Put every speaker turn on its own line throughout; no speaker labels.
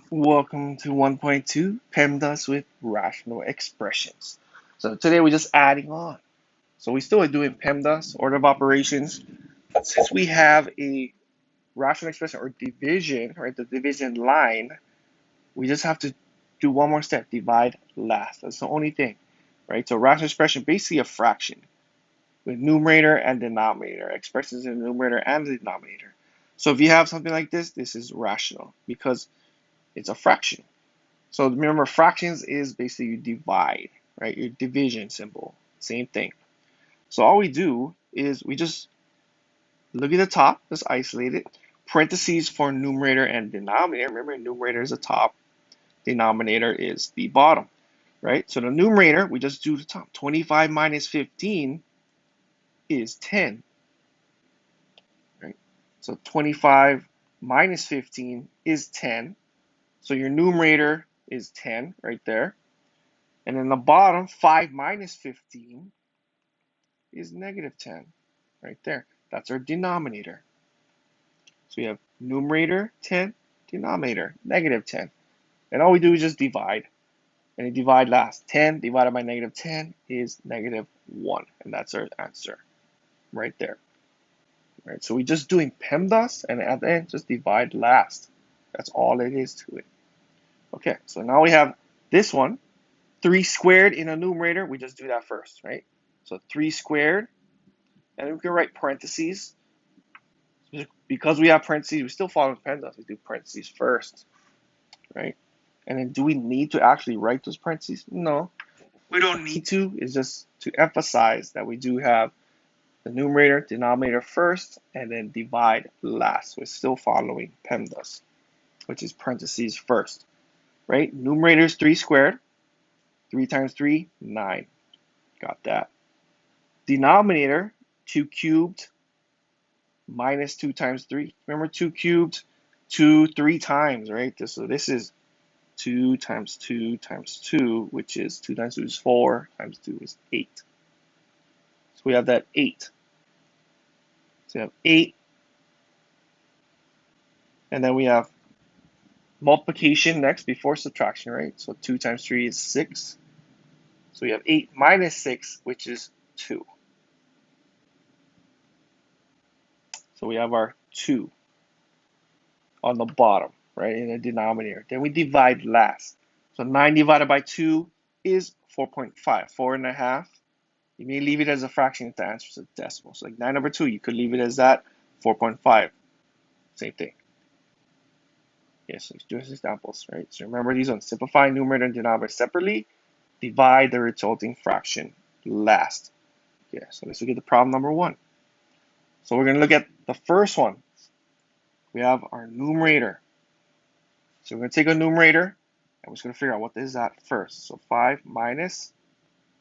Welcome to 1.2 PEMDAS with rational expressions. So today we're just adding on. So we still are doing PEMDAS, order of operations. But since we have a rational expression or division, right, the division line, we just have to do one more step, divide last. That's the only thing, right? So rational expression, basically a fraction with numerator and denominator, expresses in the numerator and the denominator. So if you have something like this is rational because it's a fraction. So remember, fractions is basically you divide, right? Your division symbol, same thing. So all we do is we just look at the top, just isolate it, parentheses for numerator and denominator. Remember, numerator is the top, denominator is the bottom, right? So the numerator, we just do the top. 25 minus 15 is 10, right? So 25 minus 15 is 10. So your numerator is 10 right there. And then the bottom, 5 minus 15 is negative 10 right there. That's our denominator. So we have numerator 10, denominator negative 10. And all we do is just divide. And you divide last. 10 divided by negative 10 is negative 1. And that's our answer right there. Right, so we're just doing PEMDAS, and at the end, just divide last. That's all it is to it. Okay, so now we have this one. 3 squared in a numerator, we just do that first, right? So 3 squared, and we can write parentheses. Because we have parentheses, we still follow PEMDAS. We do parentheses first, right? And then do we need to actually write those parentheses? No, we don't need to. It's just to emphasize that we do have the numerator, denominator first, and then divide last. We're still following PEMDAS, which is parentheses first, right? Numerator is 3 squared. 3 times 3, 9. Got that. Denominator, 2 cubed minus 2 times 3. Remember 2 cubed, 2 3 times, right? So this is 2 times 2 times 2, which is 2 times 2 is 4, times 2 is 8. So we have that 8. So we have 8. And then we have multiplication next before subtraction, right? So 2 times 3 is 6. So we have 8 minus 6, which is 2. So we have our 2 on the bottom, right, in the denominator. Then we divide last. So 9 divided by 2 is 4.5, 4.5. You may leave it as a fraction if the answer is a decimal. So like 9/2, you could leave it as that, 4.5. Same thing. Yes, let's do examples, right? So remember these ones. Simplify numerator and denominator separately. Divide the resulting fraction last. Yeah, so let's look at the problem number 1. So we're going to look at the first one. We have our numerator. So we're going to take a numerator, and we're just going to figure out what is that first. So 5 minus,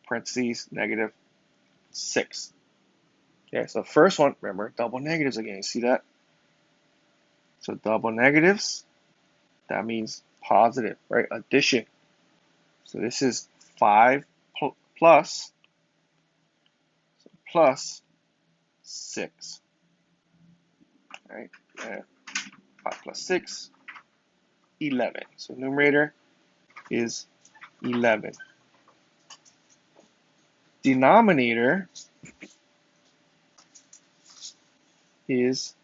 parentheses, negative 6. Okay, so first one, remember, double negatives again. You see that? So double negatives, that means positive, right? Addition. So this is 5 plus 6, right? And 5 plus 6, 11. So numerator is 11. Denominator is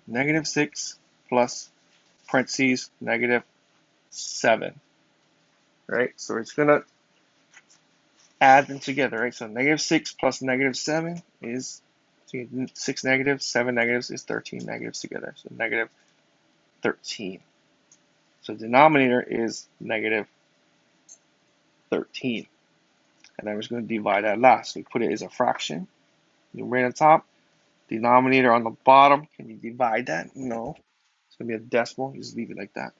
negative 6 plus parentheses negative 7, right? So we're just going to add them together, right? So negative 6 plus negative 7 is 6 negatives, 7 negatives is 13 negatives together. So negative 13. So denominator is negative 13. And then we're just going to divide that last. So we put it as a fraction. Numerator on top, denominator on the bottom. Can you divide that? No. It's going to be a decimal. You just leave it like that.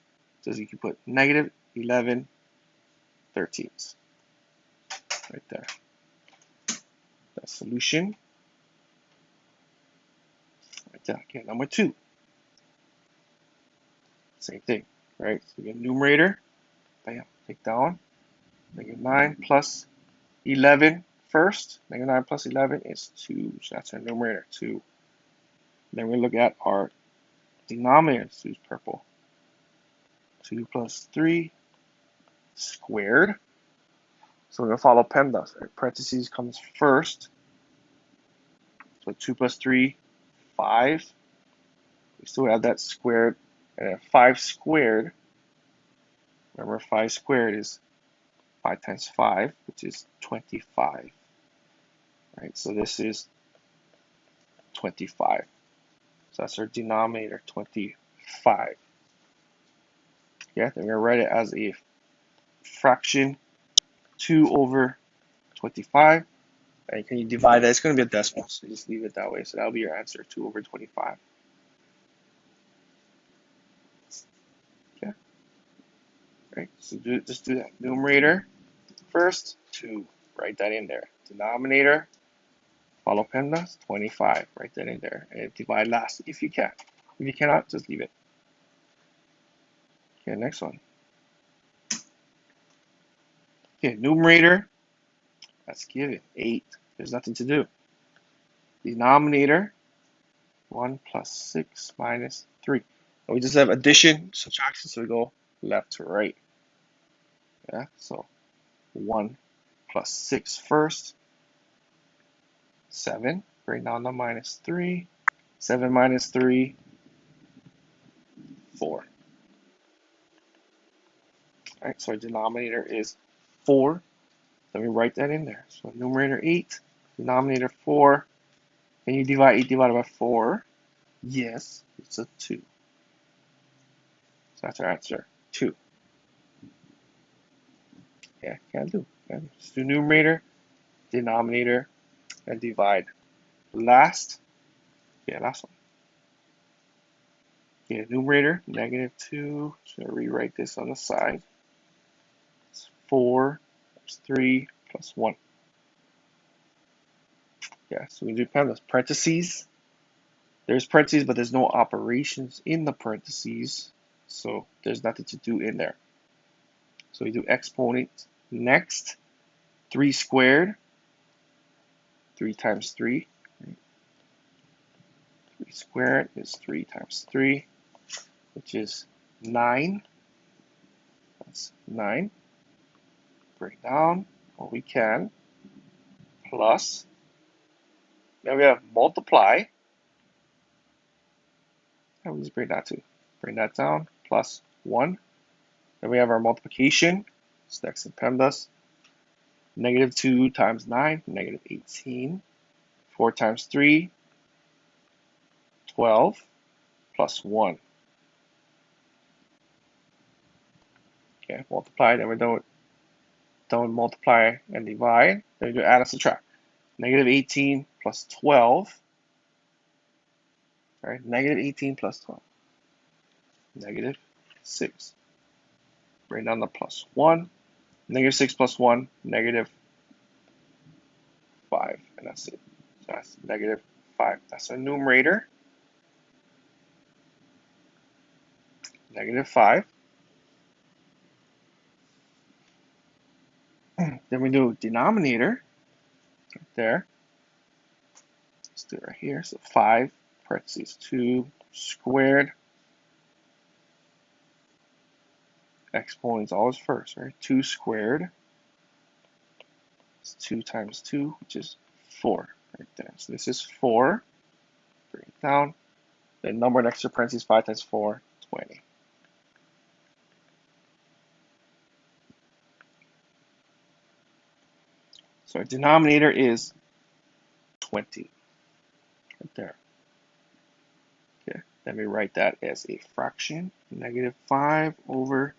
So you can put negative 11 13ths right there. That's solution. Right there. Okay, number 2. Same thing, right? So we get numerator. Bam, take down. Negative 9 plus 11 first. Negative 9 plus 11 is 2. So that's our numerator, 2. Then we look at our Denominator, let's use purple. 2 plus 3 squared. So we're going to follow PEMDAS. Right? Parentheses comes first. So 2 plus 3, 5. We still have that squared. And then 5 squared. Remember, 5 squared is 5 times 5, which is 25. Right? So this is 25. So that's our denominator, 25. Yeah, then we're going to write it as a fraction, 2 over 25. And can you divide that? It's going to be a decimal, so just leave it that way. So that'll be your answer, 2 over 25. Okay, right? So just do that. Numerator first, 2. Write that in there. Denominator, follow PEMDAS, 25. Write that in there. And divide last if you can. If you cannot, just leave it. Okay, next one. Okay, numerator, that's given, 8. There's nothing to do. Denominator, 1 plus 6 minus 3. And we just have addition, subtraction, so we go left to right. Yeah, so 1 plus 6 first, 7. Bring down the minus 3. 7 minus 3, 4. All right, so our denominator is 4. Let me write that in there. So numerator 8, denominator 4. Can you divide 8 divided by 4? Yes, it's a 2. So that's our answer, 2. Yeah, can do. Just do numerator, denominator, and divide. Last, yeah, last one. Yeah, numerator, negative 2. Just going to rewrite this on the side. It's 4 plus 3 plus 1. Yeah, so we do PEMDAS. Parentheses. There's parentheses, but there's no operations in the parentheses. So there's nothing to do in there. So we do exponent next. 3 squared. 3 times 3. 3 squared is 3 times 3, which is 9. That's 9. Break down what we can. Plus. Then we have multiply. And we just bring that to. Bring that down. Plus 1. Then we have our multiplication. It's next in PEMDAS. Negative 2 times 9, negative 18. 4 times 3, 12, plus 1. Okay, multiply, then we're done with multiply and divide. Then we do add and subtract. Negative 18 plus 12. All right, negative 18 plus 12. Negative 6. Bring down the plus 1. Negative 6 plus 1, negative 5. And that's it. So that's negative 5. That's our numerator. Negative 5. Then we do denominator. Right there. Let's do it right here. So 5, parentheses 2 squared. Exponent's always first, right? 2 squared. It's 2 times 2, which is 4 right there. So this is 4. Bring it down. The number next to parentheses, 5 times 4, 20. So our denominator is 20. Right there. Okay. Then we write that as a fraction. Negative 5 over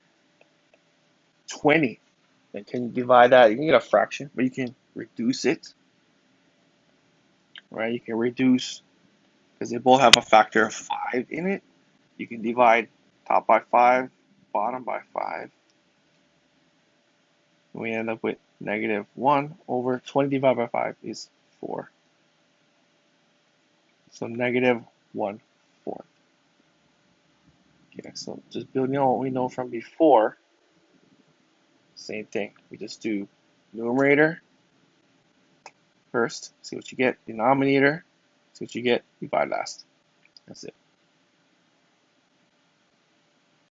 20. And can you divide that? You can get a fraction, but you can reduce it. Right? You can reduce, because they both have a factor of 5 in it. You can divide top by 5, bottom by 5. We end up with negative 1 over 20 divided by 5 is 4. So negative 1/4. Okay, so just building on what we know from before. Same thing. We just do numerator first, see what you get. Denominator, see what you get. Divide last.